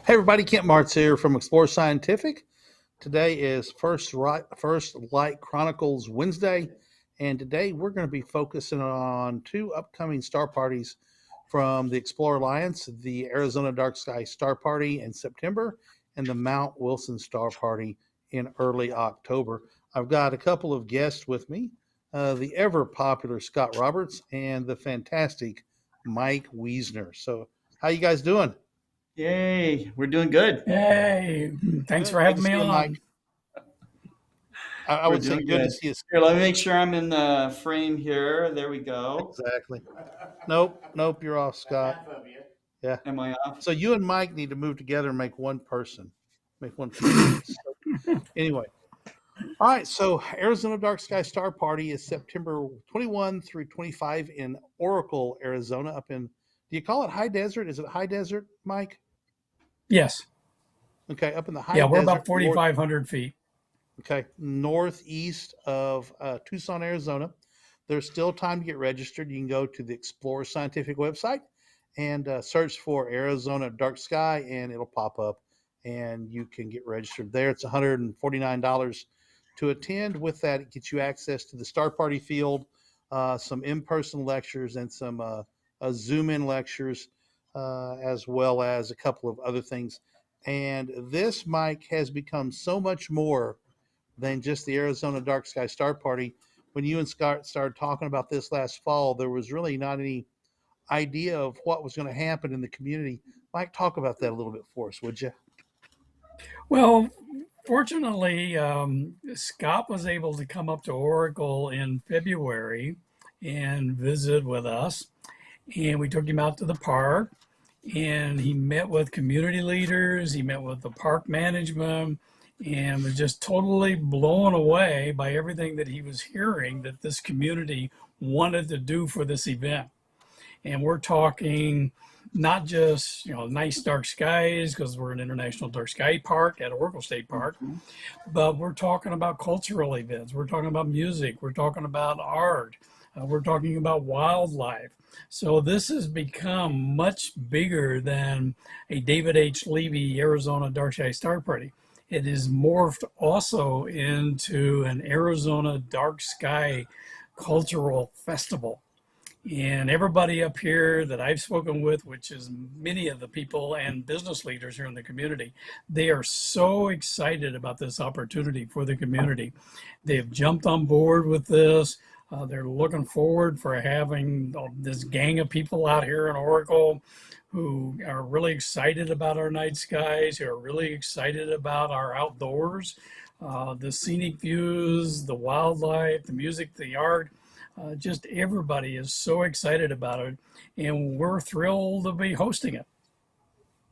Hey everybody, Kent Martz here from Explore Scientific. Today is First Light Chronicles Wednesday, and today we're going to be focusing on two upcoming star parties from the Explorer Alliance, the Arizona Dark Sky Star Party in September and the Mount Wilson Star Party in early October. I've got a couple of guests with me, the ever popular Scott Roberts and the fantastic Mike Wiesner. So how you guys doing? Yay, we're doing good. Hey, thanks Good. for Good to having me see you, Mike. on. I We're would say doing good to good. see you. Here, let me make sure I'm in the frame here. There we go. Exactly. Nope, you're off, Scott. Yeah. Am I off? So you and Mike need to move together and make one person, make one face. So anyway, all right. So Arizona Dark Sky Star Party is September 21 through 25 in Oracle, Arizona. Up in, do you call it high desert? Is it high desert, Mike? Yes. Okay, up in the high Yeah, we're desert, about 4,500 feet. okay, northeast of Tucson, Arizona. There's still time to get registered. You can go to the Explorer Scientific website and search for Arizona Dark Sky, and it'll pop up, and you can get registered there. It's $149 to attend. With that, it gets you access to the Star Party field, some in-person lectures, and some Zoom-in lectures, as well as a couple of other things. And this, Mike, has become so much more than just the Arizona Dark Sky Star Party. When you and Scott started talking about this last fall, there was really not any idea of what was going to happen in the community. Mike, talk about that a little bit for us, would you? Well, fortunately, Scott was able to come up to Oracle in February and visit with us. And we took him out to the park and he met with community leaders, he met with the park management, and was just totally blown away by everything that he was hearing that this community wanted to do for this event. And we're talking not just nice dark skies because we're an international dark sky park at Oracle State Park, Mhm. but we're talking about cultural events, we're talking about music, we're talking about art, we're talking about wildlife. So this has become much bigger than a David H. Levy Arizona Dark Sky Star Party. It is morphed also into an Arizona Dark Sky cultural festival. And everybody up here that I've spoken with, which is many of the people and business leaders here in the community, they are so excited about this opportunity for the community. They've jumped on board with this. They're looking forward for having this gang of people out here in Oracle who are really excited about our night skies, who are really excited about our outdoors, the scenic views, the wildlife, the music, the art. Just everybody is so excited about it, and we're thrilled to be hosting it.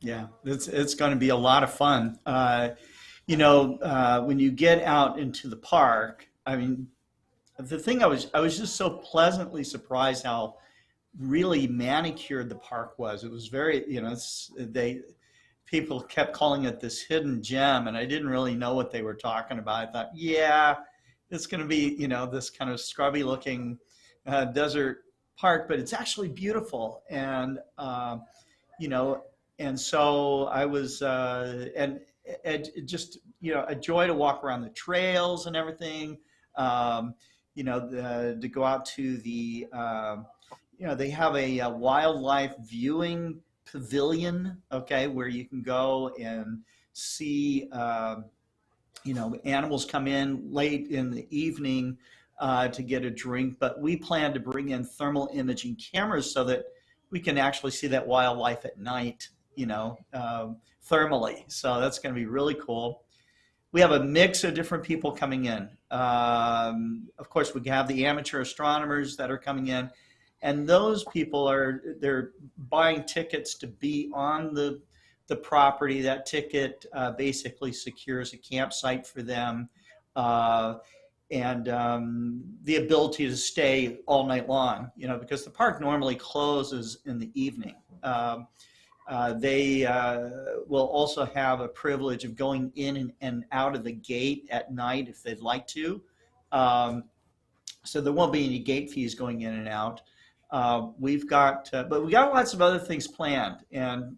Yeah, it's going to be a lot of fun. When you get out into the park, I mean, the thing I was just so pleasantly surprised how really manicured the park was. It was very, they people kept calling it this hidden gem, and I didn't really know what they were talking about. I thought, yeah, it's going to be, this kind of scrubby looking desert park, but it's actually beautiful. You know, and so I was, and it just, a joy to walk around the trails and everything. To go out to they have a wildlife viewing pavilion, okay, where you can go and see, animals come in late in the evening to get a drink. But we plan to bring in thermal imaging cameras so that we can actually see that wildlife at night, thermally. So that's going to be really cool. We have a mix of different people coming in. Of course, we have the amateur astronomers that are coming in, and those people they're buying tickets to be on the property. That ticket basically secures a campsite for them, and the ability to stay all night long. Because the park normally closes in the evening. They will also have a privilege of going in and out of the gate at night if they'd like to. So there won't be any gate fees going in and out. But we got lots of other things planned, and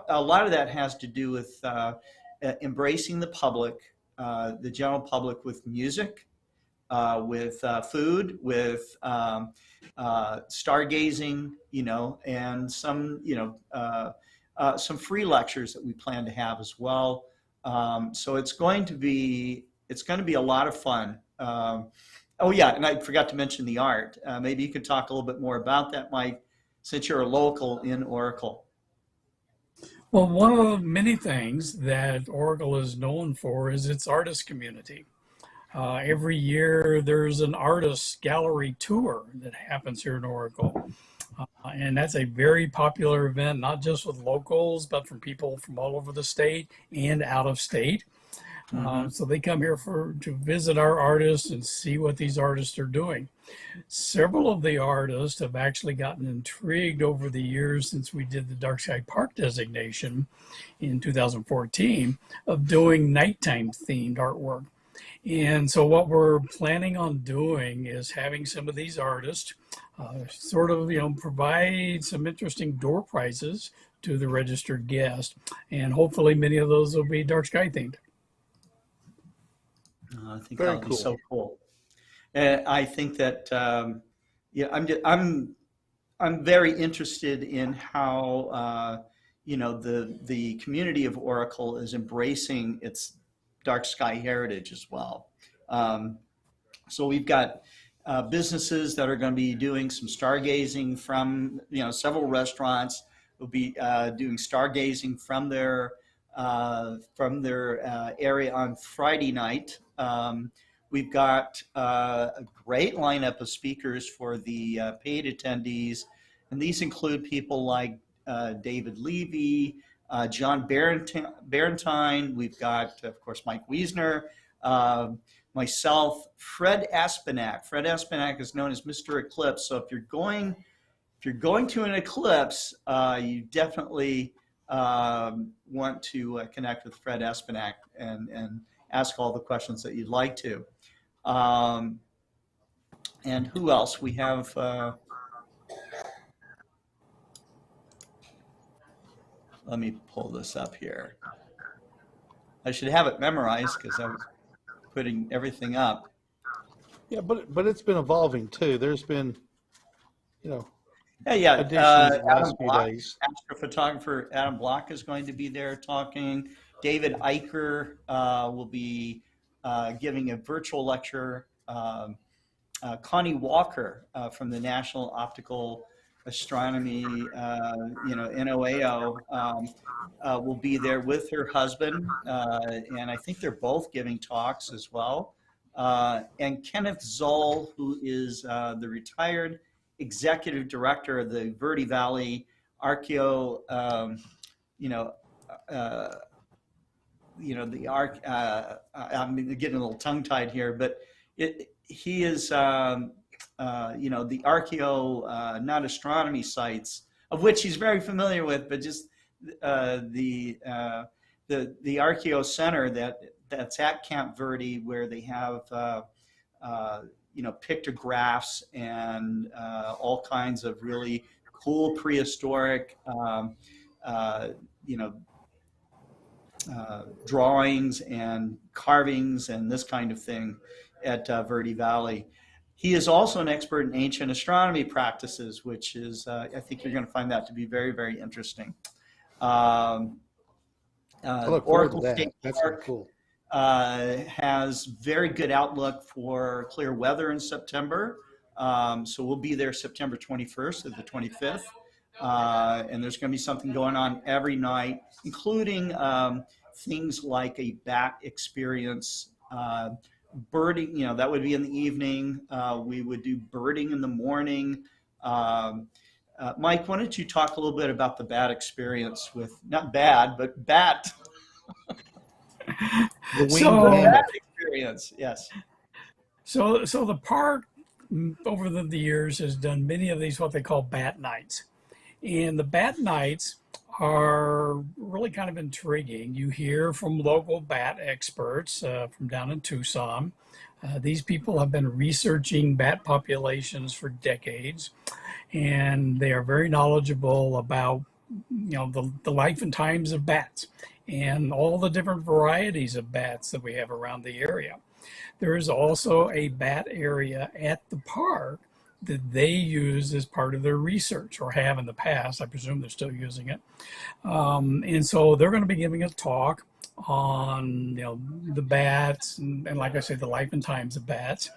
a lot of that has to do with embracing the public, the general public, with music, with food, with stargazing, and some free lectures that we plan to have as well. So it's going to be a lot of fun. Oh yeah, and I forgot to mention the art. Maybe you could talk a little bit more about that, Mike, since you're a local in Oracle. Well, one of the many things that Oracle is known for is its artist community. Every year there's an artist gallery tour that happens here in Oracle. And that's a very popular event, not just with locals, but from people from all over the state and out of state. So they come here to visit our artists and see what these artists are doing. Several of the artists have actually gotten intrigued over the years since we did the Dark Sky Park designation in 2014 of doing nighttime themed artwork. And so what we're planning on doing is having some of these artists provide some interesting door prizes to the registered guest. And hopefully many of those will be dark sky themed. I think that would be so cool. I think that I'm very interested in how the community of Oracle is embracing its dark sky heritage as well. So we've got businesses that are going to be doing some stargazing from several restaurants will be doing stargazing from their area on Friday night. We've got a great lineup of speakers for the paid attendees, and these include people like David Levy, John Barentine. We've got, of course, Mike Wiesner, myself, Fred Aspanak. Fred Aspanak is known as Mr. Eclipse. So if you're going to an eclipse, you definitely want to connect with Fred Aspanak and ask all the questions that you'd like to. And who else? We have let me pull this up here. I should have it memorized because I was putting everything up. Yeah, but it's been evolving too. There's been, additions in the last few days. Astrophotographer Adam Block is going to be there talking. David Eicher will be giving a virtual lecture. Connie Walker from the National Optical Astronomy, NOAO, will be there with her husband, and I think they're both giving talks as well. And Kenneth Zoll, who is the retired executive director of the Verde Valley Archeo, I'm getting a little tongue-tied here, but he is, the archeo, not astronomy sites, of which he's very familiar with, but just the archeo center that's at Camp Verde, where they have pictographs and all kinds of really cool prehistoric drawings and carvings and this kind of thing at Verde Valley. He is also an expert in ancient astronomy practices, which is, I think you're going to find that to be very, very interesting. I look forward to that. State That's Park cool. Has very good outlook for clear weather in September. So we'll be there September 21st to the 25th. And there's going to be something going on every night, including things like a bat experience, birding, that would be in the evening. We would do birding in the morning. Mike, why don't you talk a little bit about the bat experience with, not bad, but bat. The winged bat experience, yes. So the park over the years has done many of these, what they call bat nights. And the bat nights are really kind of intriguing. You hear from local bat experts from down in Tucson. These people have been researching bat populations for decades, and they are very knowledgeable about the life and times of bats and all the different varieties of bats that we have around the area. There is also a bat area at the park that they use as part of their research, or have in the past. I presume they're still using it. And so they're going to be giving a talk on the bats and like I said, the life and times of bats.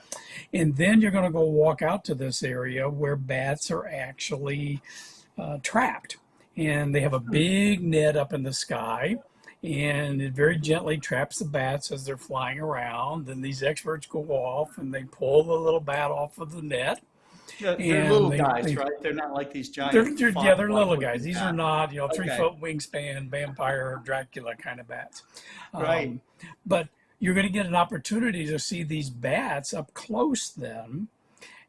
And then you're going to go walk out to this area where bats are actually trapped. And they have a big net up in the sky, and it very gently traps the bats as they're flying around. Then these experts go off and they pull the little bat off of the net. Yeah, they're little guys, right? They're not like these giant. They're little guys. These are not, 3-foot wingspan, vampire, Dracula kind of bats. Right. But you're going to get an opportunity to see these bats up close then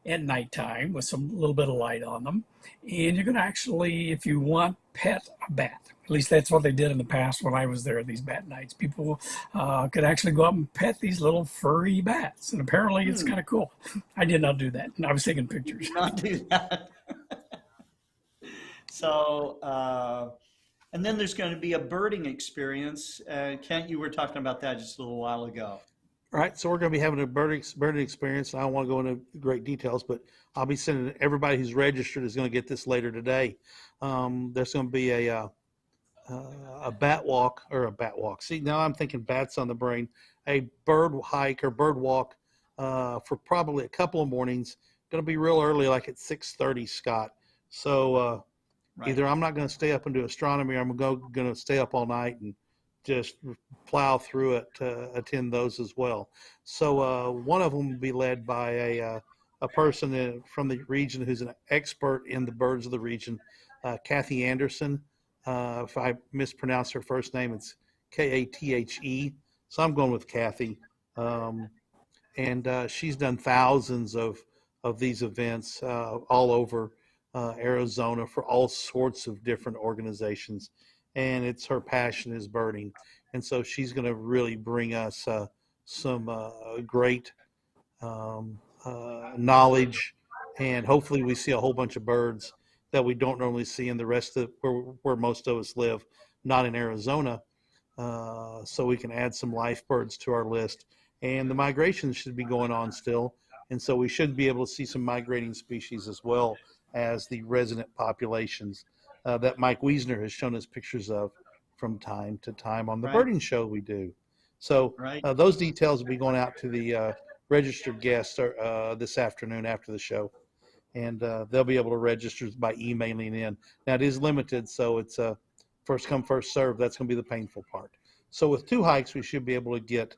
at nighttime with some little bit of light on them. And you're going to actually, if you want, pet a bat. At least that's what they did in the past when I was there, these bat nights. People could actually go up and pet these little furry bats. And apparently it's kind of cool. I did not do that. I was taking pictures. Not do that. So, and then there's going to be a birding experience. Kent, you were talking about that just a little while ago. All right, so we're going to be having a birding experience. I don't want to go into great details, but I'll be sending everybody who's registered is going to get this later today. There's going to be a bat walk. See, now I'm thinking bats on the brain. A bird hike or bird walk for probably a couple of mornings. Going to be real early, like at 6:30, Scott. So Right. either I'm not going to stay up and do astronomy, or I'm going to stay up all night and just plow through it to attend those as well. So one of them will be led by a person from the region who's an expert in the birds of the region, Kathy Anderson. If I mispronounce her first name, it's Kathe. So I'm going with Kathy. And she's done thousands of these events all over Arizona for all sorts of different organizations. And it's her passion is birding. And so she's going to really bring us some great knowledge. And hopefully we see a whole bunch of birds that we don't normally see in the rest of where most of us live, not in Arizona. So we can add some life birds to our list. And the migration should be going on still. And so we should be able to see some migrating species as well as the resident populations that Mike Wiesner has shown us pictures of from time to time on the birding show we do. So those details will be going out to the registered guests this afternoon after the show. And they'll be able to register by emailing in. Now, it is limited, so it's first come, first served. That's going to be the painful part. So with 2 hikes, we should be able to get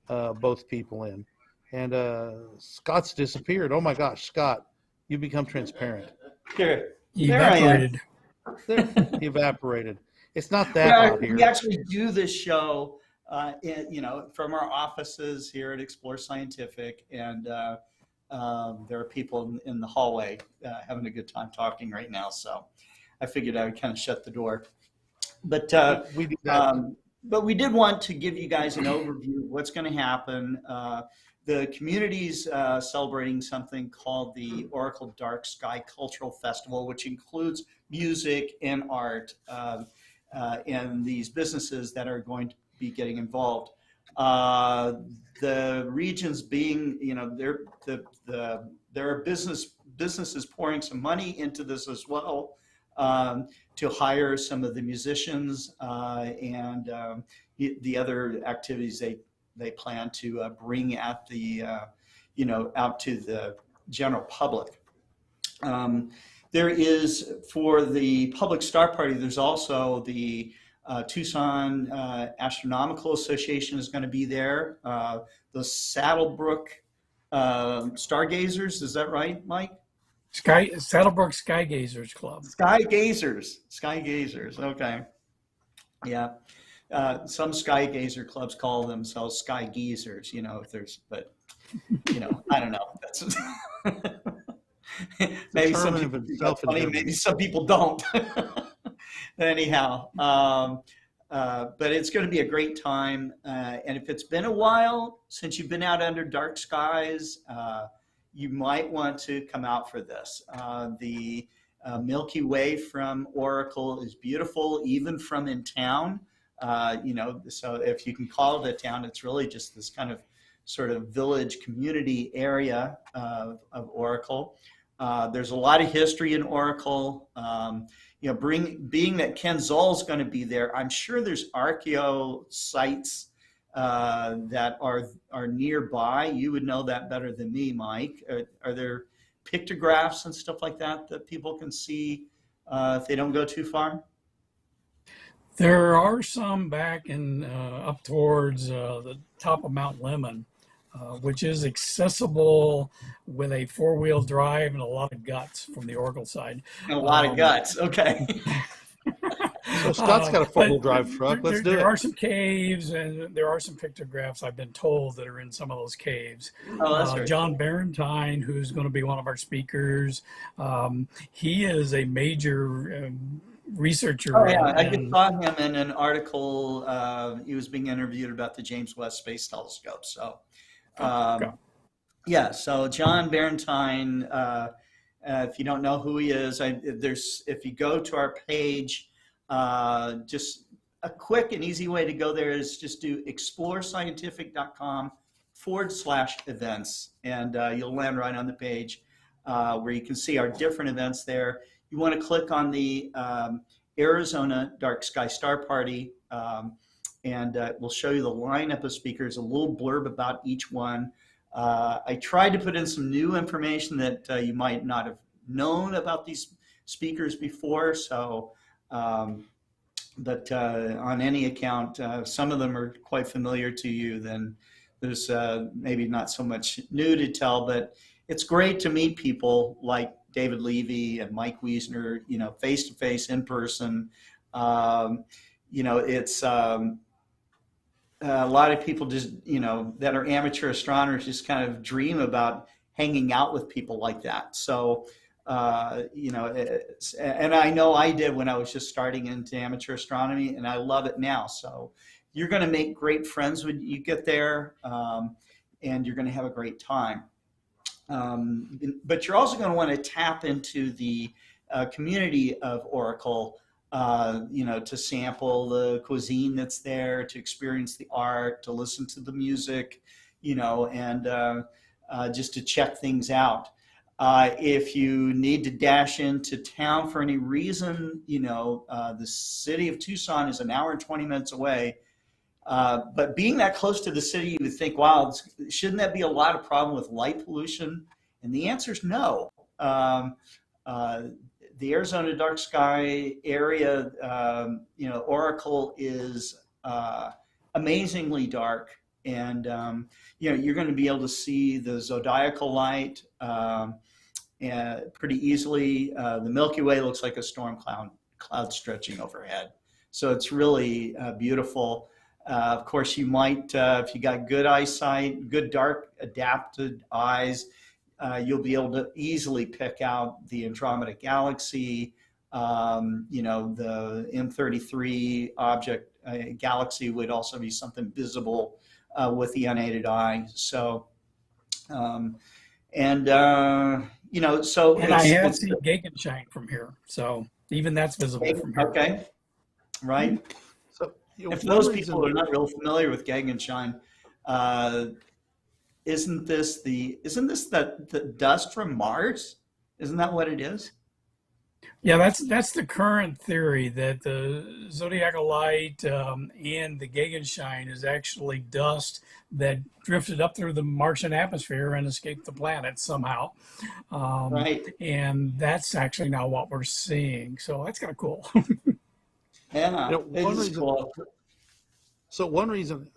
both people in. And Scott's disappeared. Oh, my gosh, Scott, you become transparent. Here. Evaporated. There, evaporated. It's not that hot here. We actually do this show, from our offices here at Explore Scientific, and there are people in the hallway having a good time talking right now. So I figured I would kind of shut the door. But we did want to give you guys an overview of what's going to happen. The community's celebrating something called the Oracle Dark Sky Cultural Festival, which includes music and art and these businesses that are going to be getting involved. The regions being, there are businesses pouring some money into this as well to hire some of the musicians and the other activities they plan to bring at the, out to the general public. There is, for the public star party, there's also the Tucson Astronomical Association is going to be there. The Saddlebrook Stargazers, is that right, Mike? Saddlebrook Skygazers Club. Skygazers, okay. Yeah. Some Skygazer clubs call themselves Sky Geezers, but I don't know. That's maybe some people think that's funny, maybe some people don't. Anyhow, but it's going to be a great time. And if it's been a while since you've been out under dark skies, you might want to come out for this. Milky Way from Oracle is beautiful, even from in town. So if you can call it a town, it's really just this kind of sort of village community area of Oracle. There's a lot of history in Oracle. Being that Ken Zoll's going to be there, I'm sure there's archaeo sites that are nearby. You would know that better than me, Mike. Are there pictographs and stuff like that people can see if they don't go too far? There are some back in up towards the top of Mount Lemmon, which is accessible with a four-wheel drive and a lot of guts from the Oracle side. A lot of guts. Okay. So Scott's got a four-wheel drive truck. Let's do it. There are some caves and there are some pictographs, I've been told, that are in some of those caves. Oh, that's right. John Barentine, who's going to be one of our speakers, he is a major researcher. Oh, yeah. I just saw him in an article. He was being interviewed about the James Webb Space Telescope. So, yeah. So John Barentine, if you don't know who he is, if you go to our page, just a quick and easy way to go there is just do explorescientific.com/events, and you'll land right on the page where you can see our different events there. You want to click on the Arizona Dark Sky Star Party, and we'll show you the lineup of speakers, a little blurb about each one. I tried to put in some new information that you might not have known about these speakers before. So, but on any account, some of them are quite familiar to you. Then there's maybe not so much new to tell, but it's great to meet people like David Levy and Mike Wiesner, face to face, in person. It's a lot of people just, that are amateur astronomers just kind of dream about hanging out with people like that. So, and I know I did when I was just starting into amateur astronomy, and I love it now. So you're going to make great friends when you get there, and you're going to have a great time. But you're also going to want to tap into the community of Oracle, to sample the cuisine that's there, to experience the art, to listen to the music, and just to check things out. If you need to dash into town for any reason, the city of Tucson is an hour and 20 minutes away. But being that close to the city, you would think, wow, shouldn't that be a lot of problem with light pollution? And the answer is no. The Arizona dark sky area, Oracle is amazingly dark. And, you're going to be able to see the zodiacal light pretty easily. The Milky Way looks like a storm cloud stretching overhead. So it's really beautiful. Of course, you might, if you got good eyesight, good dark adapted eyes, you'll be able to easily pick out the Andromeda Galaxy, the M33 object galaxy would also be something visible with the unaided eye. So, so and I have seen Gegenschein from here, so even that's visible from here. Okay, right. So, if those people are not real familiar with Gegenschein, isn't this the dust from Mars? Isn't that what it is? Yeah, that's the current theory, that the zodiacal light and the Gegenschein is actually dust that drifted up through the Martian atmosphere and escaped the planet somehow. Right. And that's actually now what we're seeing. So that's kind of cool. Yeah, cool. So one reason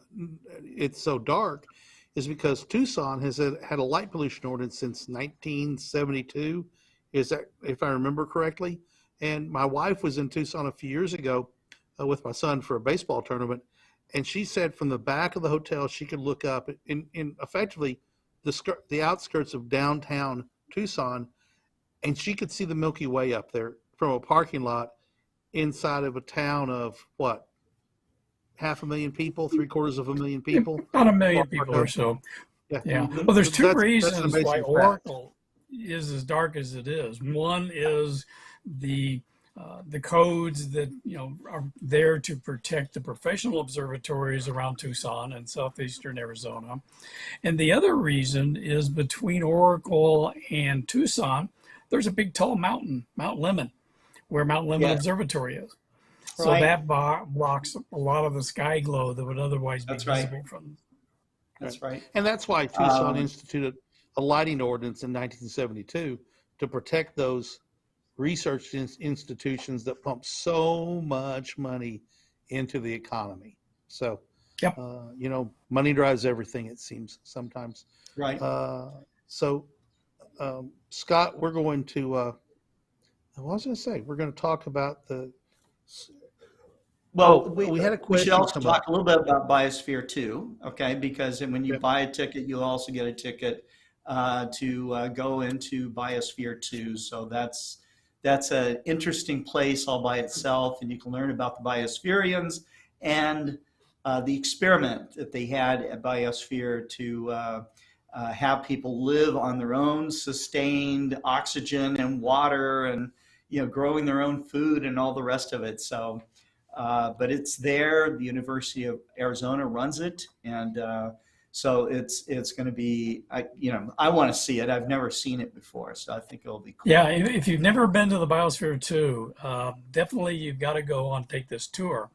it's so dark is because Tucson has had a light pollution ordinance since 1972. Is that, if I remember correctly? And my wife was in Tucson a few years ago with my son for a baseball tournament, and she said from the back of the hotel she could look up in effectively the outskirts of downtown Tucson, and she could see the Milky Way up there from a parking lot inside of a town of what, 500,000 people, 750,000 people? About 1 million people or so. Yeah. Well, there's two reasons why Oracle is as dark as it is. One is the codes that are there to protect the professional observatories around Tucson and southeastern Arizona. And the other reason is between Oracle and Tucson, there's a big tall mountain, Mount Lemmon, where Mount Lemmon Yeah. Observatory is. So Right. that blocks a lot of the sky glow that would otherwise be That's right. visible from. That's right. And that's why Tucson Um, instituted a lighting ordinance in 1972 to protect those research institutions that pump so much money into the economy. So, Yep. money drives everything, it seems sometimes. Right. So, Scott, we're going to, what was I going to say? We're going to talk about Well, we had a we question should also come talk up. a little bit about Biosphere 2, okay? Because when you Yep. buy a ticket, you'll also get a ticket to go into Biosphere 2. So that's an interesting place all by itself, and you can learn about the Biospherians and the experiment that they had at Biosphere to have people live on their own sustained oxygen and water, and growing their own food and all the rest of it. So. But it's there. The University of Arizona runs it, and so it's going to be. I want to see it. I've never seen it before, so I think it'll be cool. Yeah, if you've never been to the Biosphere 2, definitely you've got to go on take this tour.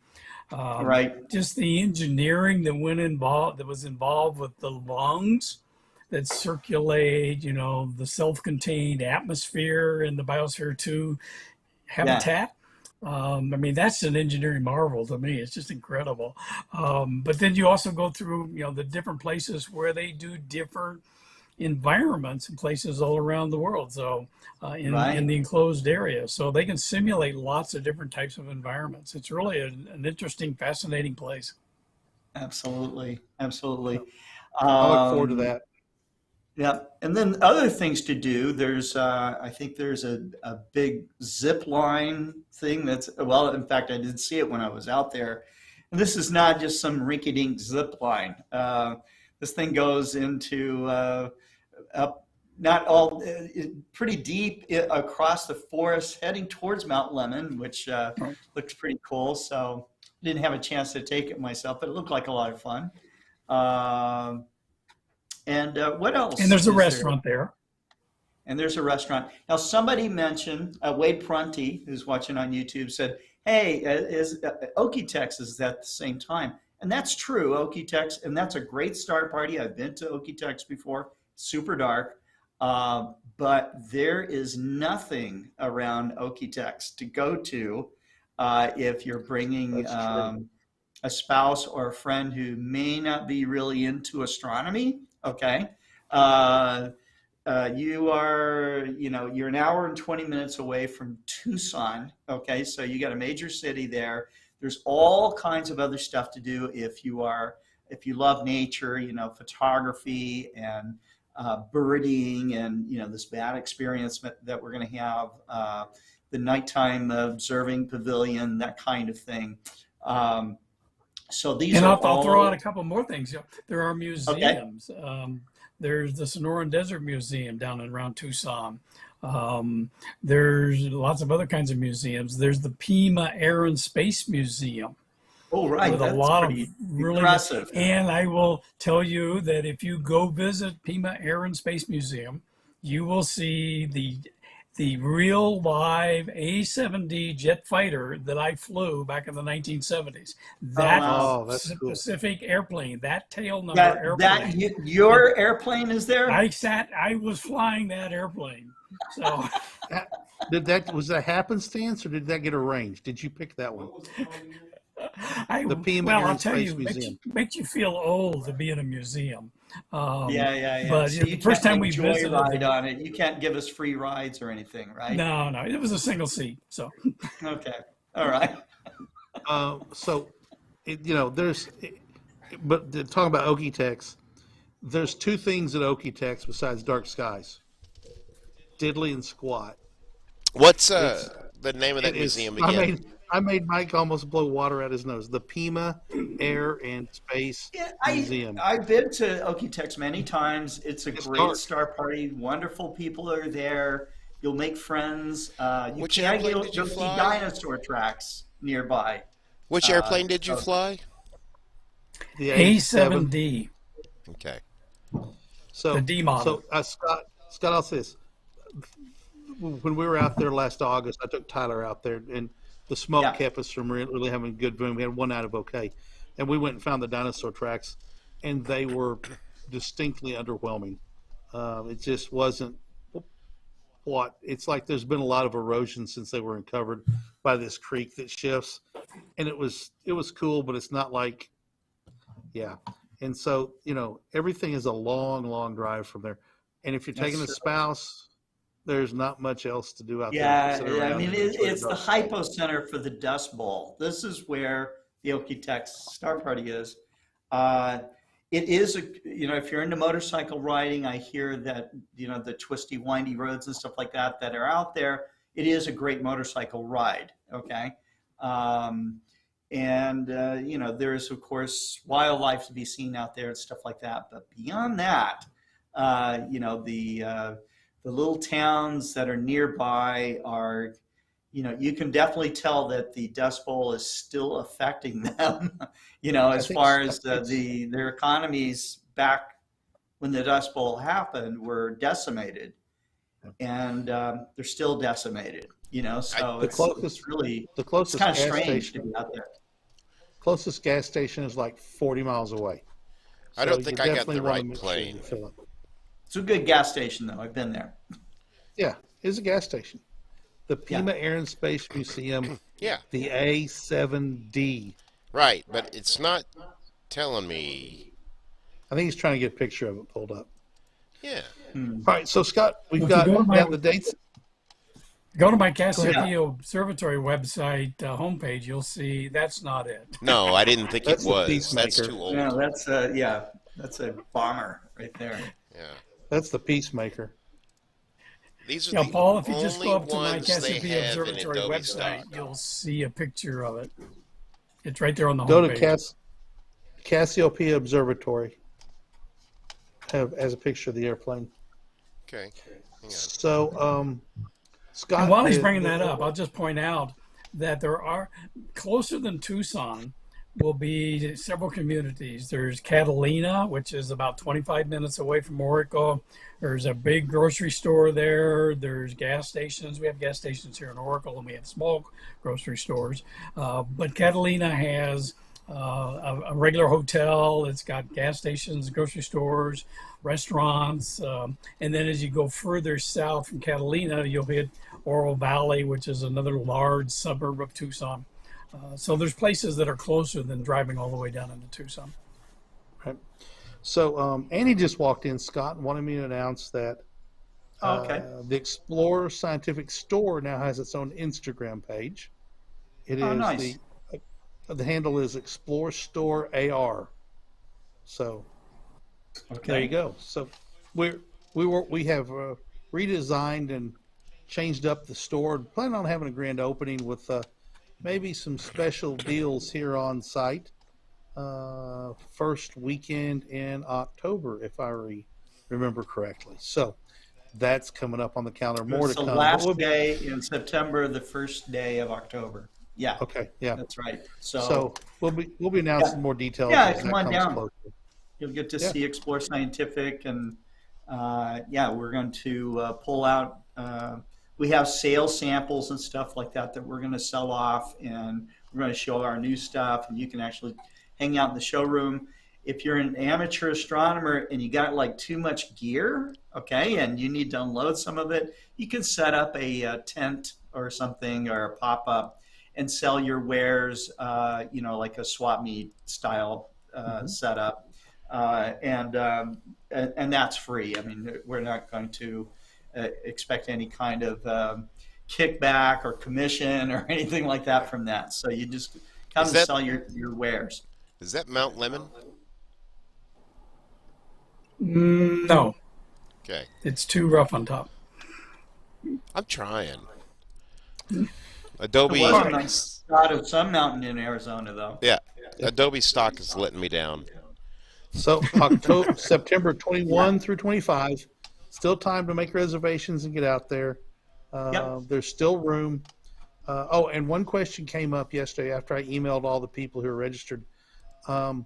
Right. Just the engineering that was involved with the lungs that circulate, the self-contained atmosphere in the Biosphere 2 habitat. That's an engineering marvel to me. It's just incredible. But then you also go through, the different places where they do different environments in places all around the world. So in the enclosed area, so they can simulate lots of different types of environments. It's really an interesting, fascinating place. Absolutely. Absolutely. I look forward to that. Yeah, and then other things to do. There's, I think there's a big zip line thing in fact, I did see it when I was out there. And this is not just some rinky-dink zip line. This thing goes into pretty deep across the forest, heading towards Mount Lemmon, which looks pretty cool. So I didn't have a chance to take it myself, but it looked like a lot of fun. And what else? And there's a restaurant there. And there's a restaurant. Now, somebody mentioned, Wade Prunty, who's watching on YouTube, said, hey, is Okie-Tex is at the same time. And that's true, Okie-Tex, and that's a great start party. I've been to Okie-Tex before, super dark. But there is nothing around Okie-Tex to go to if you're bringing a spouse or a friend who may not be really into astronomy. Okay. You're an hour and 20 minutes away from Tucson. Okay. So you got a major city there. There's all kinds of other stuff to do if you love nature, photography and birding and, this bat experience that we're going to have, the nighttime observing pavilion, that kind of thing. So these and are I'll throw out a couple more things. There are museums. Okay. There's the Sonoran Desert Museum down and around Tucson. There's lots of other kinds of museums. There's the Pima Air and Space Museum. Oh, right. With That's a lot of really impressive. And I will tell you that if you go visit Pima Air and Space Museum, you will see the real live A-7D jet fighter that I flew back in the 1970s. That's cool. specific airplane, that tail number airplane. Your airplane is there? I was flying that airplane. So Was that happenstance or did that get arranged? Did you pick that one? The Pima Air I'll and tell Space you, Museum. makes you feel old to be in a museum. Yeah. But So the first time we visited, ride on it. You can't give us free rides or anything, right? No, it was a single seat. So okay, all right. But talking about Okie-Tex, there's two things at Okie-Tex besides dark skies: diddly and squat. What's the name of that museum again? I made Mike almost blow water out his nose. The Pima Air and Space Museum. I've been to Okie-Tex many times. It's a great dark. star party. Wonderful people are there. You'll make friends. You Which can airplane did you go see fly? dinosaur tracks nearby. Which airplane did you So fly? The A7. A7D, Okay. the So, D model. Scott, I'll say this. When we were out there last August, I took Tyler out there, and the smoke Yeah. kept us from really having good viewing. We had one night of okay, and we went and found the dinosaur tracks, and they were distinctly underwhelming. It just wasn't what it's like. There's been a lot of erosion since they were uncovered by this creek that shifts, and it was cool, but it's not like, yeah. And so everything is a long drive from there, and if you're taking a spouse, there's not much else to do out there. Yeah, Sit I around mean, and enjoy it's the dark. hypocenter for the Dust Bowl. This is where the Okie-Tex Star Party is. It is, if you're into motorcycle riding, I hear that, the twisty, windy roads and stuff like that are out there. It is a great motorcycle ride, okay? There is, of course, wildlife to be seen out there and stuff like that. But beyond that, the little towns that are nearby are, you can definitely tell that the Dust Bowl is still affecting them, as far as their economies back when the Dust Bowl happened were decimated, and they're still decimated, so it's closest kind of gas strange to station, be out there. closest gas station is like 40 miles away. I don't think you I got definitely the wanna right make sure plane. you fill up. It's a good gas station, though. I've been there. Yeah, it's a gas station. The Pima Air and Space Museum, Yeah. the A7D. Right, but it's not telling me. I think he's trying to get a picture of it pulled up. Yeah. All right, so Scott, we've Well, if got you go to my- now the dates. Go to my Cassiopeia Observatory website homepage. You'll see that's not it. No, I didn't think That's it the was. Peacemaker. That's too old. No, that's a bomber right there. Yeah. That's the Peacemaker. These are Yeah, the Paul, if you just go only up to my ones they Cassiopeia have in Observatory Adobe website, stock. you'll see a picture of it. It's right there on the Go to homepage. Cassiopeia Observatory. Has a picture of the airplane. Okay. Hang on. So, Scott. And while he's bringing that up, I'll just point out that there are, closer than Tucson, will be several communities. There's Catalina, which is about 25 minutes away from Oracle. There's a big grocery store there. There's gas stations. We have gas stations here in Oracle, and we have small grocery stores. But Catalina has a regular hotel. It's got gas stations, grocery stores, restaurants. And then as you go further south from Catalina, you'll hit Oro Valley, which is another large suburb of Tucson. So there's places that are closer than driving all the way down into Tucson. Right. So Annie just walked in, Scott, and wanted me to announce that the Explorer Scientific Store now has its own Instagram page. It is nice. The handle is Explore Store AR. So there you go. So we have redesigned and changed up the store. Plan on having a grand opening with maybe some special deals here on site. First weekend in October, if I remember correctly. So that's coming up on the calendar. More to So come. last day in September, the first day of October. Yeah. Okay. Yeah. That's right. So we'll be announcing more details. Yeah, as come that on comes down. closer. You'll get to see Explore Scientific, and we're going to pull out. We have sales samples and stuff like that we're going to sell off, and we're going to show our new stuff, and you can actually hang out in the showroom. If you're an amateur astronomer and you got like too much gear, okay, and you need to unload some of it, you can set up a tent or something, or a pop-up, and sell your wares, like a swap meet style setup, and that's free. I mean, we're not going to expect any kind of kickback or commission or anything like that from that. So you just come and sell your wares. Is that Mount Lemon? No, Okay. it's too rough on top. I'm trying. Adobe. It was a nice shot of some mountain in Arizona, though. Yeah. Adobe stock is letting me down. So September 21 through 25, still time to make reservations and get out there. Yep. There's still room. And one question came up yesterday after I emailed all the people who are registered. Um,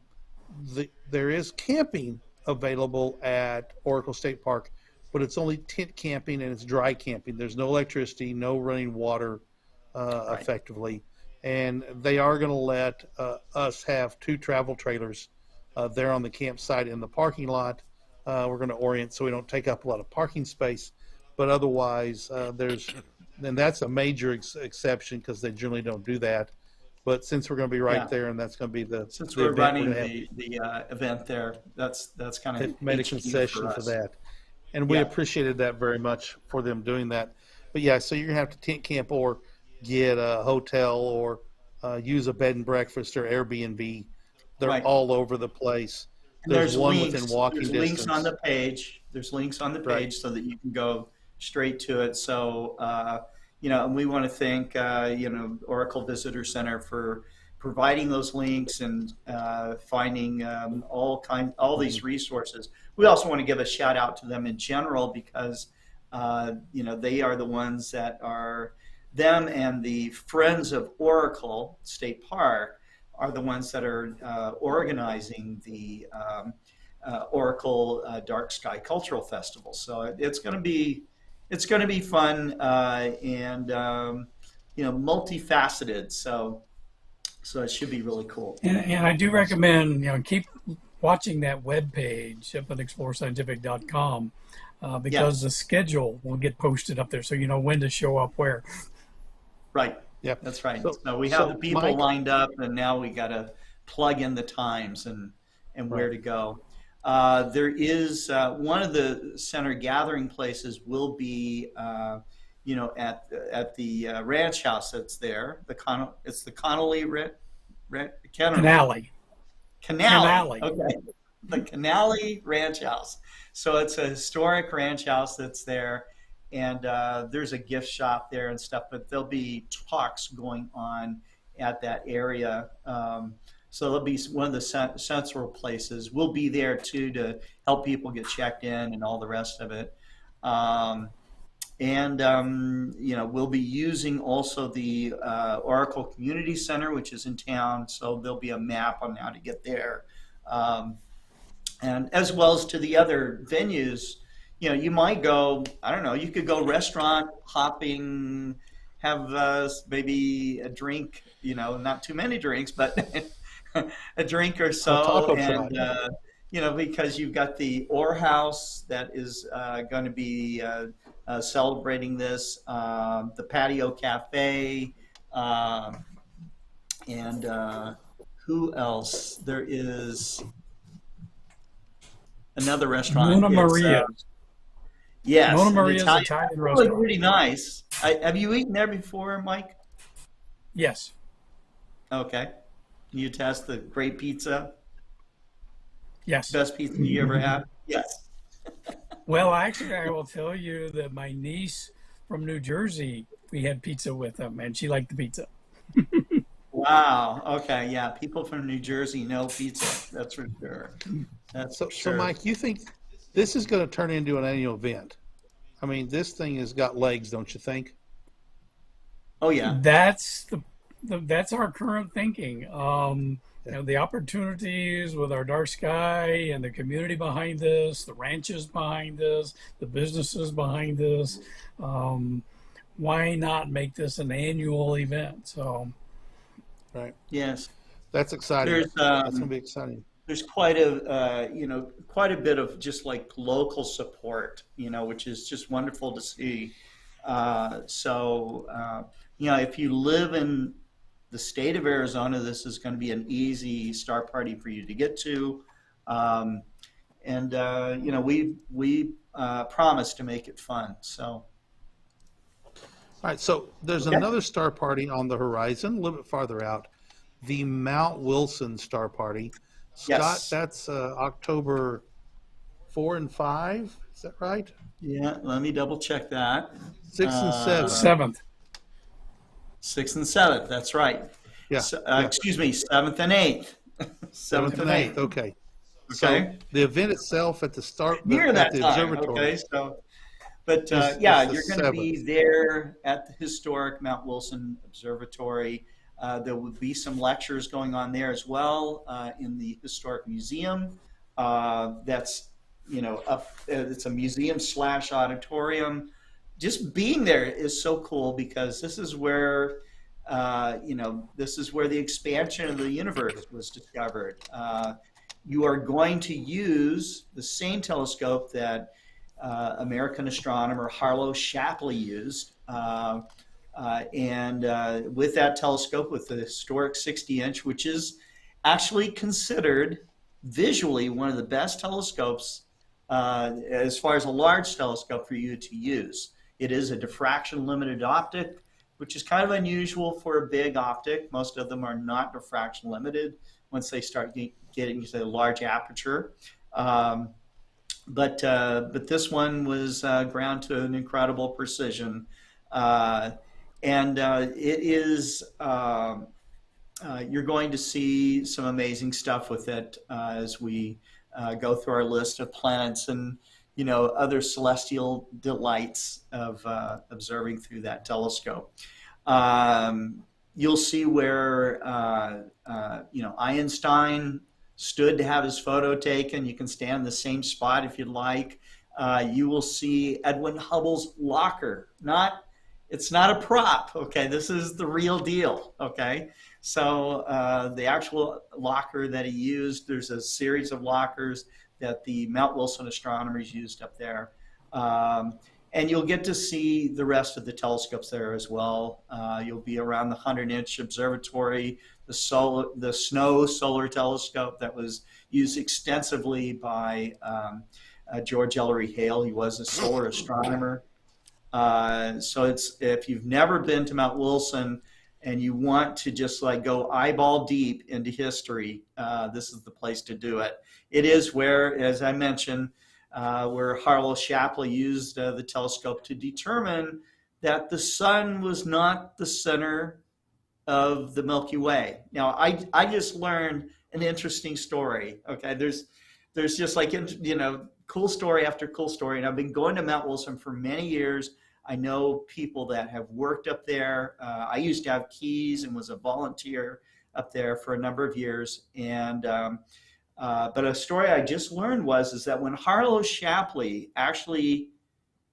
there is camping available at Oracle State Park, but it's only tent camping and it's dry camping. There's no electricity, no running water, Right. effectively. And they are going to let us have 2 travel trailers there on the campsite in the parking lot. We're going to orient so we don't take up a lot of parking space, but otherwise and that's a major exception because they generally don't do that. But since we're going to be right Yeah. there, and that's going to be Since the we're event running we're the event there, that's kind of they've made a HQ concession for us. that, and we Yeah. appreciated that very much for them doing that. But yeah, so you're gonna have to tent camp or get a hotel or use a bed and breakfast or Airbnb. They're Right. all over the place. And There's one within links. walking There's distance. links on the page. There's links on the page Right. so that you can go straight to it. So and we want to thank Oracle Visitor Center for providing those links and finding all these resources. We also want to give a shout out to them in general because they are the ones that are them and the Friends of Oracle State Park are the ones that are organizing the Oracle Dark Sky Cultural Festival. So it's going to be fun and multifaceted. So it should be really cool. And I do recommend, keep watching that web page up at explorescientific.com because the schedule will get posted up there so you know when to show up where. Right. Yep. That's right. So- So we have so the people Mike- lined up, and now we got to plug in the times and where to go. There is one of the center gathering places will be, at the ranch house that's there. It's the Connolly Canale. Canale. Okay. The Canale Ranch House. So it's a historic ranch house that's there, and there's a gift shop there and stuff. But there'll be talks going on at that area. So there'll be one of the central places. We'll be there too to help people get checked in and all the rest of it. We'll be using also the Oracle Community Center, which is in town. So there'll be a map on how to get there. And as well as to the other venues, you might go, I don't know, you could go restaurant hopping, have maybe a drink, not too many drinks, but a drink or so. And, because you've got the Ore House that is going to be celebrating this, the Patio Cafe, and who else? There is another restaurant. Mona Maria. Yes. Mona Maria's Italian restaurant. Pretty nice. Have you eaten there before, Mike? Yes. Okay. You test the great pizza? Yes. Best pizza you ever had? Yes. Well, actually, I will tell you that my niece from New Jersey, we had pizza with them, and she liked the pizza. Wow. Okay. Yeah. People from New Jersey know pizza. That's for sure. So Mike, you think this is going to turn into an annual event? I mean, this thing has got legs, don't you think? Oh yeah. That's that's our current thinking. The opportunities with our dark sky and the community behind this, the ranches behind this, the businesses behind this. Why not make this an annual event? So, right. Yes. That's exciting. There's That's going to be exciting. There's quite a bit of just like local support, which is just wonderful to see. If you live in the state of Arizona, this is going to be an easy star party for you to get to. We promise to make it fun. So. All right, so there's another star party on the horizon, a little bit farther out, the Mount Wilson Star Party. Scott, Yes. that's October 4 and 5, is that right? Yeah, let me double check that. 6 and 7. 7th. 6th and 7th, that's right. Yeah, Excuse me, 7th and 8th. 7th and 8th, okay. So Okay. the event itself at the start Near at that the time. observatory. Okay, so But It's the you're going to be 7th. there at the historic Mount Wilson Observatory. There will be some lectures going on there as well in the historic museum. That's up. It's a museum slash auditorium. Just being there is so cool because this is where this is where the expansion of the universe was discovered. You are going to use the same telescope that American astronomer Harlow Shapley used. And with that telescope, with the historic 60-inch, which is actually considered visually one of the best telescopes as far as a large telescope for you to use. It is a diffraction limited optic, which is kind of unusual for a big optic. Most of them are not diffraction limited once they start getting to a large aperture. But this one was ground to an incredible precision. And it is, you're going to see some amazing stuff with it as we go through our list of planets and, other celestial delights of observing through that telescope. You'll see where, Einstein stood to have his photo taken. You can stand in the same spot if you'd like. You will see Edwin Hubble's locker. It's not a prop, okay? This is the real deal, okay? So the actual locker that he used, there's a series of lockers that the Mount Wilson astronomers used up there. And you'll get to see the rest of the telescopes there as well. You'll be around the 100-inch observatory, the SNO solar telescope that was used extensively by George Ellery Hale. He was a solar astronomer. So if you've never been to Mount Wilson and you want to just go eyeball deep into history, this is the place to do it. It is where, as I mentioned, where Harlow Shapley used the telescope to determine that the sun was not the center of the Milky Way. Now, I just learned an interesting story. Okay, there's just cool story after cool story, and I've been going to Mount Wilson for many years. I know people that have worked up there. I used to have keys and was a volunteer up there for a number of years. And but a story I just learned is that when Harlow Shapley actually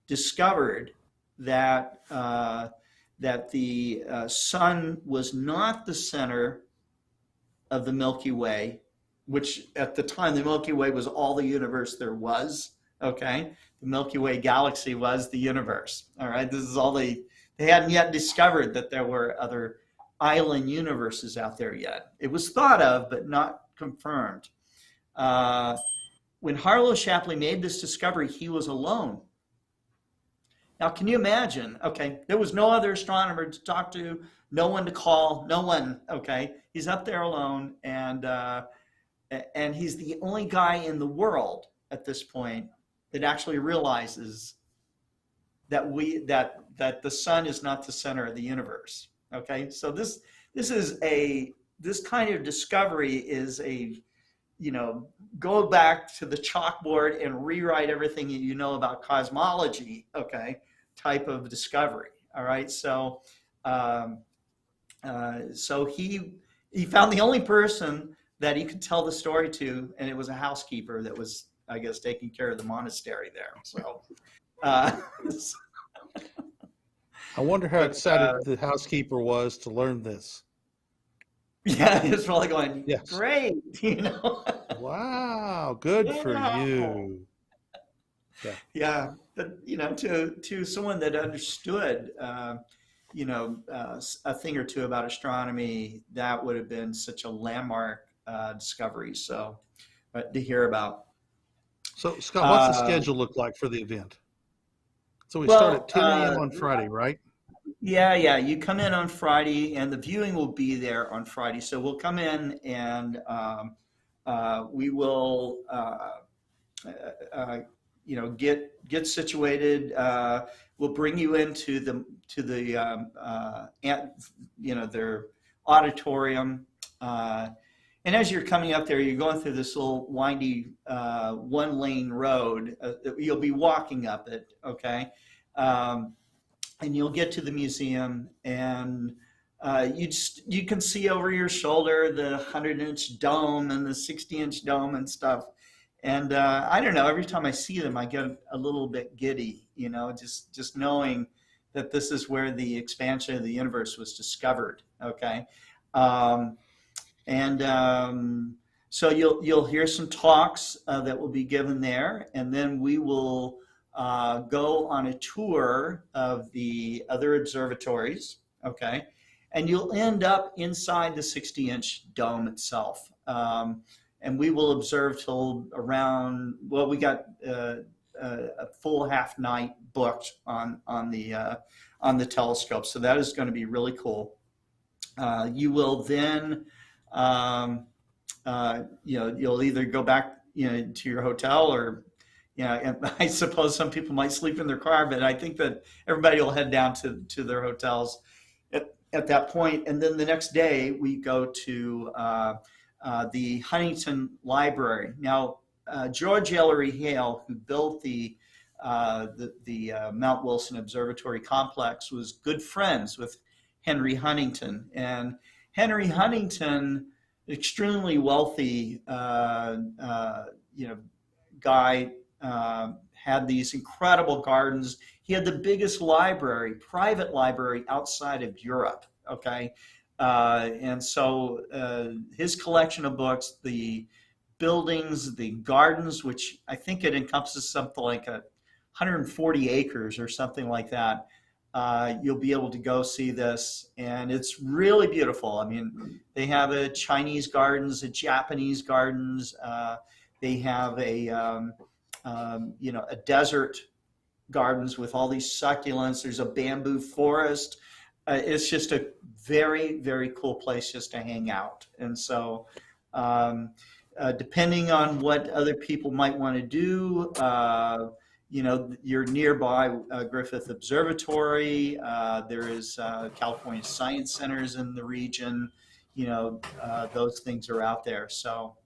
discovered that the sun was not the center of the Milky Way, which at the time the Milky Way was all the universe there was. Okay, the Milky Way galaxy was the universe. All right, this is all they hadn't yet discovered that there were other island universes out there yet. It was thought of, but not confirmed. When Harlow Shapley made this discovery, he was alone. Now, can you imagine? Okay, there was no other astronomer to talk to, no one to call, no one. Okay, he's up there alone, and he's the only guy in the world at this point that actually realizes that the sun is not the center of the universe. Okay, so this kind of discovery is go back to the chalkboard and rewrite everything you know about cosmology. Okay, type of discovery. All right, so he found the only person that he could tell the story to, and it was a housekeeper that was, I guess, taking care of the monastery there. So, I wonder how excited the housekeeper was to learn this. Yeah, he was probably going, yes. Great, Wow, good for you. Yeah, but to someone that understood, a thing or two about astronomy, that would have been such a landmark discovery. So, to hear about. So, Scott, what's the schedule look like for the event? So we start at 10 a.m. on Friday, right? Yeah. You come in on Friday, and the viewing will be there on Friday. So we'll come in, and we will, get situated. We'll bring you into their auditorium. And as you're coming up there, you're going through this little windy one-lane road. You'll be walking up it, okay? And you'll get to the museum, and you can see over your shoulder the 100-inch dome and the 60-inch dome and stuff. And I don't know, every time I see them, I get a little bit giddy, you know, just knowing that this is where the expansion of the universe was discovered, okay? So you'll hear some talks that will be given there, and then we will go on a tour of the other observatories, okay? And you'll end up inside the 60-inch dome itself. And we will observe till around, well, we got a full half night booked on the telescope. So that is going to be really cool. You will then, you'll either go back, to your hotel, or, and I suppose some people might sleep in their car, but I think that everybody will head down to their hotels at that point. And then the next day we go to the Huntington Library. Now, George Ellery Hale, who built the Mount Wilson Observatory Complex, was good friends with Henry Huntington. And Henry Huntington, extremely wealthy, guy, had these incredible gardens. He had the biggest library, private library outside of Europe. Okay. And so his collection of books, the buildings, the gardens, which I think it encompasses something like 140 acres or something like that. You'll be able to go see this, and it's really beautiful. I mean, they have a Chinese gardens, a Japanese gardens. They have a desert gardens with all these succulents. There's a bamboo forest. It's just a very, very cool place just to hang out. And so depending on what other people might want to do, you're nearby Griffith Observatory. There is California Science Centers in the region. Those things are out there. So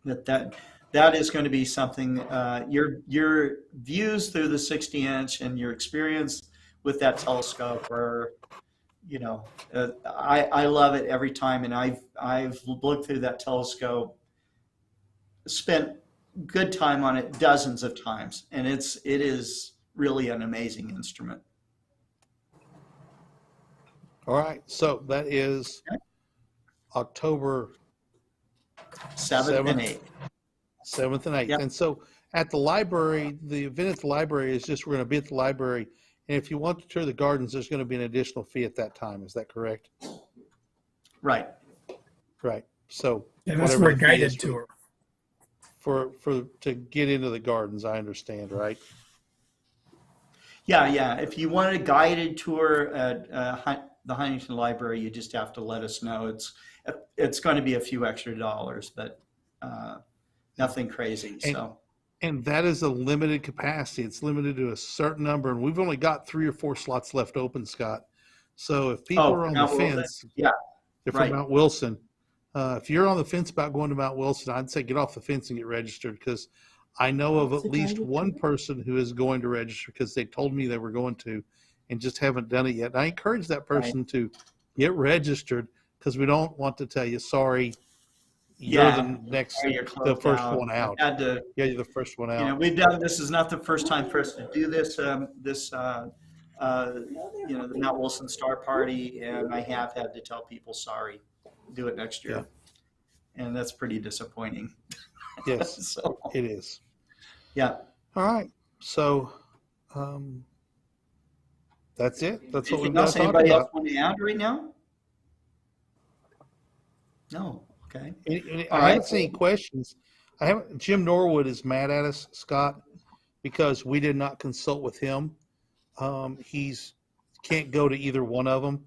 that is going to be something. Your views through the 60-inch and your experience with that telescope are, I love it every time. And I've looked through that telescope, spent good time on it dozens of times, and it is really an amazing instrument. All right, so that is October 7th and 8th. 7th and 8th. Yep. And so at the library, the event at the library is just, we're going to be at the library, and if you want to tour the gardens, there's going to be an additional fee at that time. Is that correct? Right. So and that's for a guided tour. To get into the gardens, I understand, right? Yeah. If you want a guided tour at the Huntington Library, you just have to let us know. It's going to be a few extra dollars, but nothing crazy. And that is a limited capacity. It's limited to a certain number, and we've only got 3 or 4 slots left open, Scott. So if people are on the fence, they're from Mount Wilson. If you're on the fence about going to Mount Wilson, I'd say get off the fence and get registered, because I know of at least one person who is going to register because they told me they were going to and just haven't done it yet. And I encourage that person to get registered, because we don't want to tell you, sorry, you're the first one out. You're the first one out. We've done, this is not the first time for us to do this, the Mount Wilson Star Party, and I have had to tell people, sorry, do it next year. And that's pretty disappointing. Yes, so, it is. Yeah. All right. So that's it. That's what we've got to talk Anybody about. else want to add right now? No. Okay. I haven't seen any questions. Jim Norwood is mad at us, Scott, because we did not consult with him. He's can't go to either one of them.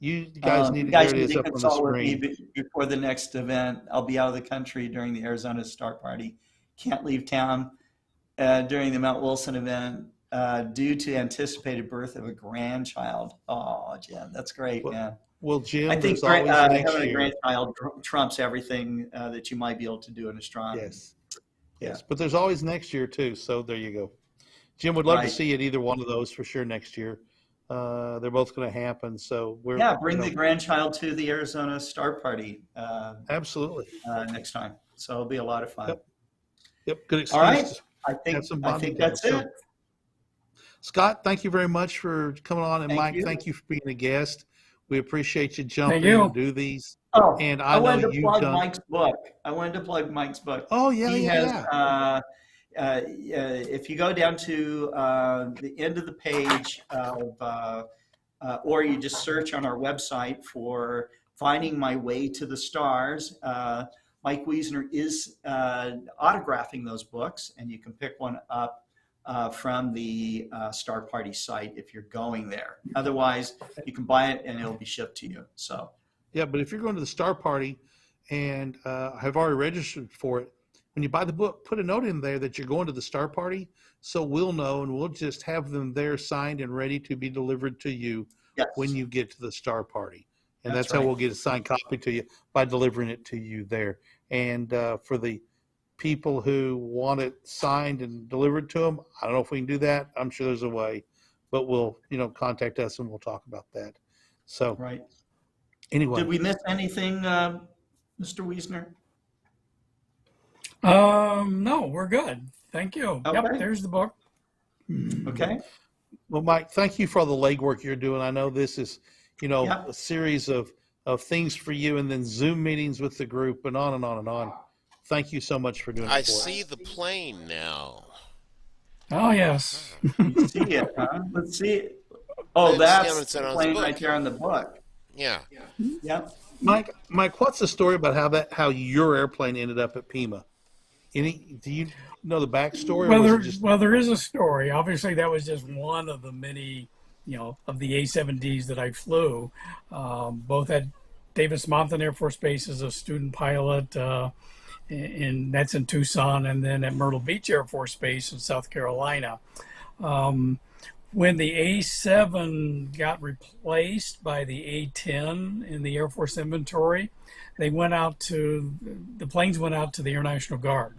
You guys need to get it up on the screen before the next event. I'll be out of the country during the Arizona Star Party. Can't leave town during the Mount Wilson event due to anticipated birth of a grandchild. Oh, Jen, that's great, man. Well, Jim, I think there's always next having a year. grandchild trumps everything that you might be able to do in astronomy. Yes, Yeah, yes, but there's always next year too. So there you go. Jim would love to right. see you at either one of those for sure next year. They're both going to happen. So we're, Yeah, bring the grandchild to the Arizona Star Party absolutely. next time. So it'll be a lot of fun. Yep. Yep. Good All right. excuse to have some I bonding think time. that's So, it. Scott, thank you very much for coming on, and Thank Mike, you. thank you for being a guest. We appreciate you Thank jumping you. in to do these. Oh, And I I know wanted to you've plug done. Mike's book. I wanted to plug Mike's book. Oh yeah, He yeah, has, yeah. if you go down to the end of the page or you just search on our website for Finding My Way to the Stars, Mike Wiesner is autographing those books, and you can pick one up from the Star Party site if you're going there. Otherwise, you can buy it and it'll be shipped to you. So, Yeah, but if you're going to the Star Party and have already registered for it, when you buy the book, put a note in there that you're going to the Star Party, so we'll know, and we'll just have them there signed and ready to be delivered to you yes, when you get to the Star Party. And That's that's how right. we'll get a signed copy to you, by delivering it to you there. And for the people who want it signed and delivered to them, I don't know if we can do that. I'm sure there's a way, but we'll, contact us and we'll talk about that. So right. anyway, Did we miss anything, Mr. Wiesner? No, we're good. Thank you. Okay. Yep, there's the book. Okay. well, Mike, thank you for all the legwork you're doing. I know this is, Yeah. a series of things for you, and then Zoom meetings with the group, and on and on and on. Thank you so much for doing it I for see us. the plane now. Oh, yes. You see it, huh? Let's see it. Oh, It's that's on the the plane book. right there on the book. Yeah. Yep. Mike, what's the story about how your airplane ended up at Pima? Do you know the backstory, or Well, was there, it just? well, there is a story. Obviously, that was just one of the many, of the A-7Ds that I flew. Both at Davis Monthan Air Force Base as a student pilot, and that's in Tucson, and then at Myrtle Beach Air Force Base in South Carolina. When the A7 got replaced by the A10 in the Air Force inventory, the planes went out to the Air National Guard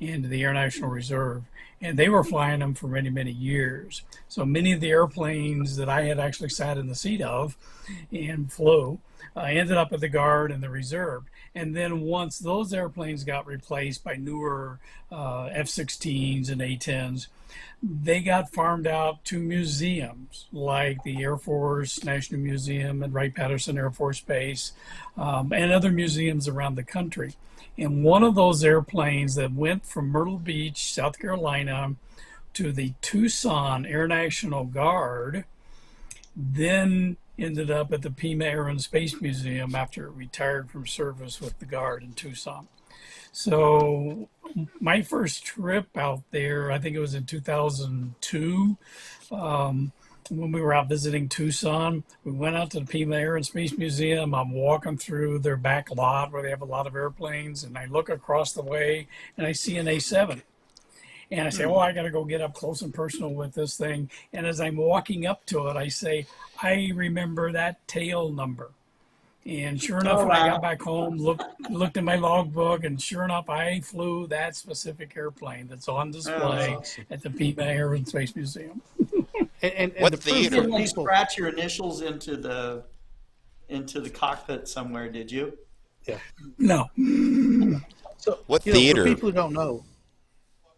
and to the Air National Reserve, and they were flying them for many, many years. So many of the airplanes that I had actually sat in the seat of and flew ended up at the Guard and the Reserve. And then once those airplanes got replaced by newer F-16s and A-10s, they got farmed out to museums like the Air Force National Museum and Wright-Patterson Air Force Base, and other museums around the country. And one of those airplanes that went from Myrtle Beach, South Carolina, to the Tucson Air National Guard, then ended up at the Pima Air and Space Museum after it retired from service with the Guard in Tucson. So my first trip out there, I think it was in 2002, when we were out visiting Tucson. We went out to the Pima Air and Space Museum. I'm walking through their back lot where they have a lot of airplanes, and I look across the way and I see an A7. And I say, oh, I got to go get up close and personal with this thing. And as I'm walking up to it, I say, I remember that tail number. And sure enough, when I got back home, looked in my logbook, and sure enough, I flew that specific airplane that's on display at the Pima Air and Space Museum. And What the theater? You didn't scratch your initials into the cockpit somewhere, did you? Yeah. No. So What for theater? people who don't know,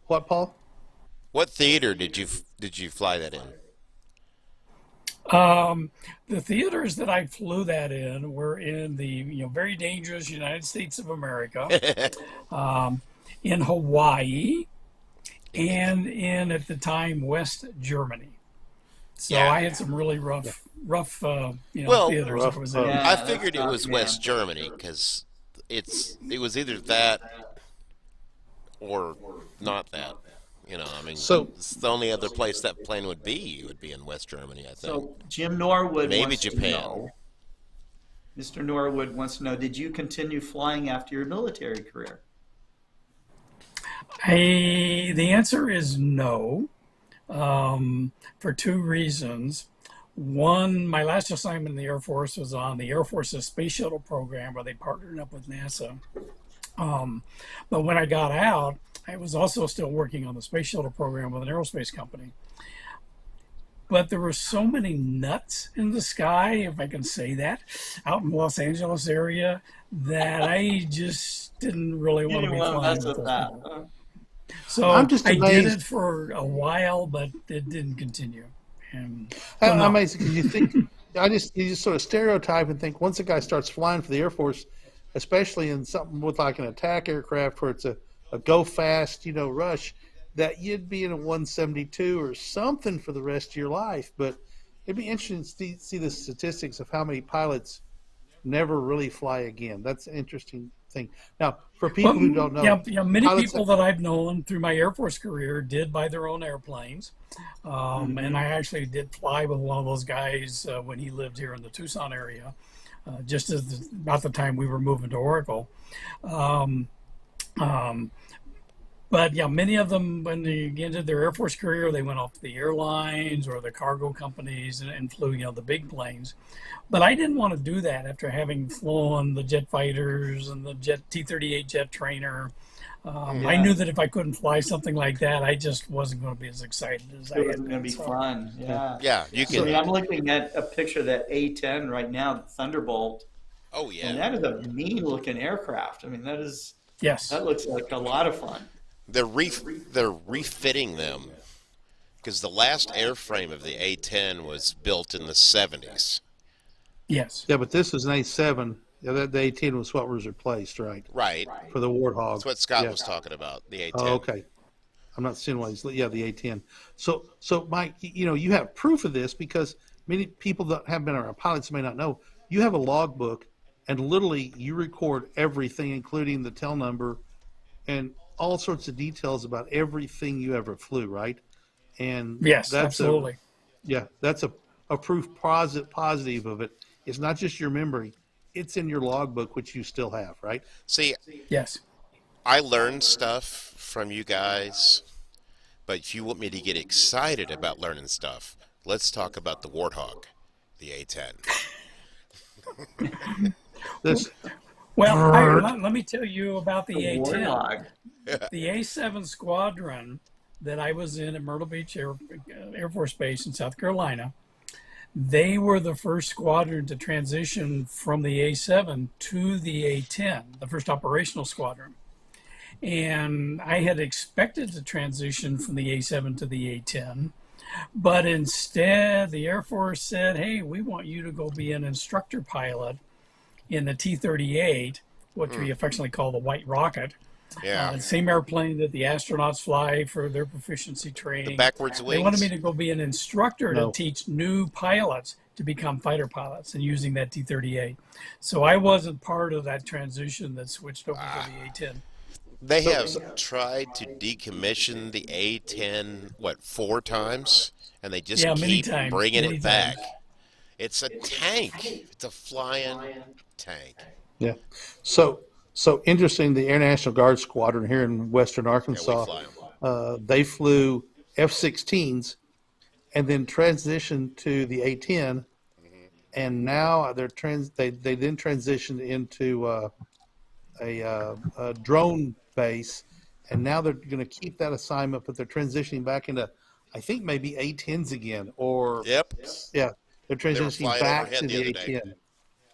what, Paul? What theater did you fly that in? The theaters that I flew that in were in the very dangerous United States of America, in Hawaii, and in at the time West Germany. So Yeah. I had some really rough Well, theaters. rough, I was uh, in. Yeah, I that's figured it not was bad. West Germany because it was either that or not that. So- it's the only other place that plane would be in West Germany, I think. So Jim Norwood Maybe wants Japan. to know. Mr. Norwood wants to know: did you continue flying after your military career? The answer is no, for two reasons. My last assignment in the Air Force was on the Air Force's space shuttle program where they partnered up with NASA. Um, but when I got out, I was also still working on the space shuttle program with an aerospace company. But there were so many nuts in the sky, if I can say that, out in the Los Angeles area that I just didn't really You want to didn't be want to flying mess with with those that. people. Huh? I'm So just I did amazed. it for a while, but it didn't continue. And so I'm no. amazed because you think you just sort of stereotype and think once a guy starts flying for the Air Force, especially in something with like an attack aircraft where it's a go fast, rush, that you'd be in a 172 or something for the rest of your life. But it'd be interesting to see the statistics of how many pilots never really fly again. That's an interesting thing. Now, for Well, people who don't know, many pilots. people that I've known through my Air Force career did buy their own airplanes. And I actually did fly with one of those guys when he lived here in the Tucson area, just about the time we were moving to Oracle. Um, um, but yeah, many of them, when they ended their Air Force career, they went off to the airlines or the cargo companies and flew, the big planes. But I didn't want to do that after having flown the jet fighters and the jet T-38 jet trainer. I Yeah, knew that if I couldn't fly something like that, I just wasn't going to be as excited as I it had wasn't going been. to be So fun. Yeah. Yeah, you I So mean, can. I'm looking at a picture of that A-10 right now, the Thunderbolt. Oh I mean, yeah, that is a mean looking aircraft. I mean, yes, that looks like a lot of fun. they're refitting them because the last airframe of the A10 was built in the 70s. yes. yeah, but this is an A7. Yeah, that the A10 was what was replaced, right? Right. For the Warthog. That's what Scott Yeah. was talking about. The Oh, A10. okay. I'm not seeing why he's. Yeah, the A10. So Mike, you have proof of this because many people that have been around pilots may not know. You have a logbook, and literally you record everything, including the tail number and all sorts of details about everything you ever flew, right? And Yes, that's a absolutely. yeah, that's a proof positive of it. It's not just your memory; it's in your logbook, which you still have, right? See, Yes. I learned stuff from you guys, but if you want me to get excited about learning stuff, let's talk about the Warthog, the A10. This Well, let me tell you about The the A10. Warthog. The A7 squadron that I was in at Myrtle Beach Air Force Base in South Carolina, they were the first squadron to transition from the A7 to the A10, the first operational squadron. And I had expected to transition from the A7 to the A10, but instead the Air Force said, hey, we want you to go be an instructor pilot in the T-38, which we affectionately call the White Rocket. Yeah, The same airplane that the astronauts fly for their proficiency the training. backwards They wanted me wings. to go be an instructor to no. teach new pilots to become fighter pilots and using that T-38. So I wasn't part of that transition that switched over to the A-10. They So, have tried to decommission the A10, what, 4 times? And they just Yeah, keep bringing many it back. times. It's a tank. It's a flying tank. yeah. So interesting. The Air National Guard Squadron here in Western Yeah, we Arkansas, fly them. they flew F-16s and then transitioned to the A-10, and now they then transitioned into a drone base, and now they're going to keep that assignment, but they're transitioning back into, I think maybe A-10s again, or Yep. yeah, they're They were transitioning flying back overhead to the the other day. A-10.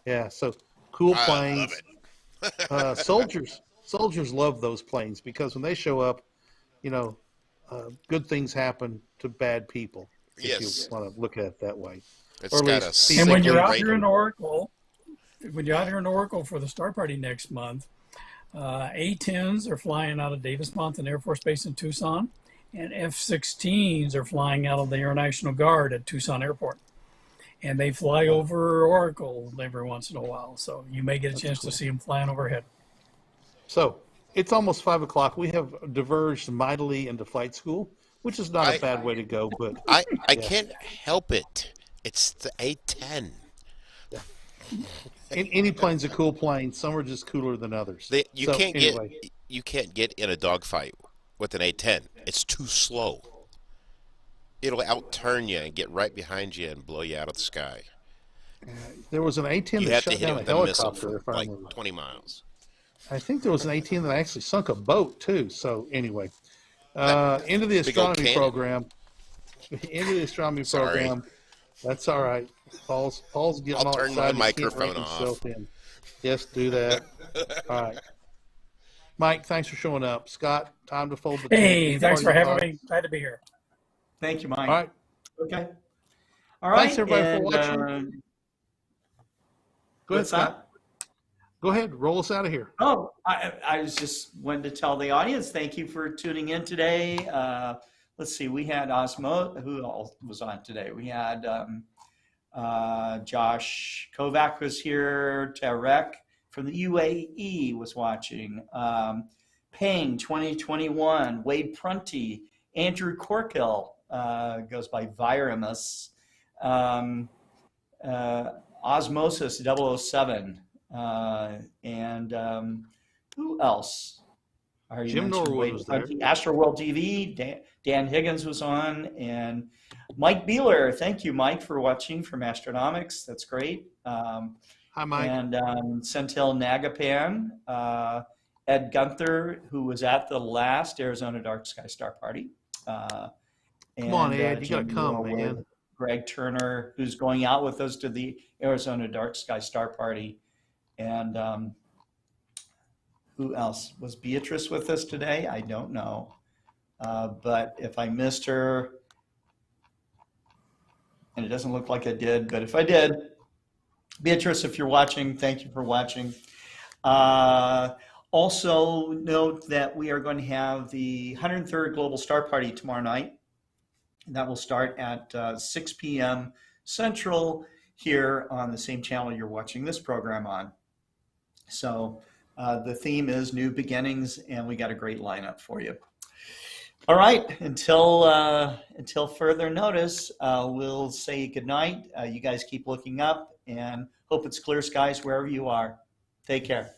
Yeah, so cool I love planes. it. Soldiers love those planes because when they show up, you know, good things happen to bad people, if you Yes. want to look at it that way, It's or at got a least And people when you're single out who here in rating. Oracle, for the Star Party next month, A-10s are flying out of Davis-Monthan Air Force Base in Tucson, and F-16s are flying out of the Air National Guard at Tucson Airport. And they fly over Oracle every once in a while, so you may get a chance to see them flying overhead. So it's almost 5 o'clock. We have diverged mightily into flight school, which is not a I bad way to go, but I yeah, can't help it. It's the A10. yeah. Any plane's a cool plane. Some are just cooler than others. You So can't anyway, get in a dogfight with an A10. It's too slow. it'll outturn you and get right behind you and blow you out of the sky. There was an A-10 You that have to shot hit it down a with a missile helicopter, from if I like remember. 20 miles. I think there was an A-10 that actually sunk a boat too. So anyway, into the Big old astronomy cannon. program. Into the astronomy Sorry. program. That's all right. Paul's getting I'll all turn my excited. He can't microphone rein himself off. in. Yes, do that. All right. Mike, thanks for showing up. Scott, time to fold the tent. Hey, Be thanks part for of the having pod. me. Glad to be here. Thank you, Mike. All right. Okay. All Thanks right. everybody for And watching. Go ahead, what's Scott. that? Go ahead. Roll us out of here. Oh, I was just wanted to tell the audience, thank you for tuning in today. Let's see, we had Osmo. Who else was on today? We had Josh Kovac was here. Tarek from the UAE was watching. Peng 2021. Wade Prunty. Andrew Corkill goes by Viramus. Osmosis 007. And who else? Jim Norwood was there. Astroworld TV. Dan Higgins was on, and Mike Beeler. Thank you, Mike, for watching from Astronomics. That's great. Hi, Mike. And Sentil Nagapan, Ed Gunther, who was at the last Arizona Dark Sky Star Party. Come on, Ed, you gotta come, man. Greg Turner, who's going out with us to the Arizona Dark Sky Star Party. And who else? Was Beatrice with us today? I don't know. But if I missed her, and it doesn't look like I did, but if I did, Beatrice, if you're watching, thank you for watching. Also note that we are going to have the 103rd Global Star Party tomorrow night. And that will start at 6 p.m. Central here on the same channel you're watching this program on. So the theme is New Beginnings, and we got a great lineup for you. All right, until further notice, we'll say goodnight. You guys keep looking up, and hope it's clear skies wherever you are. Take care.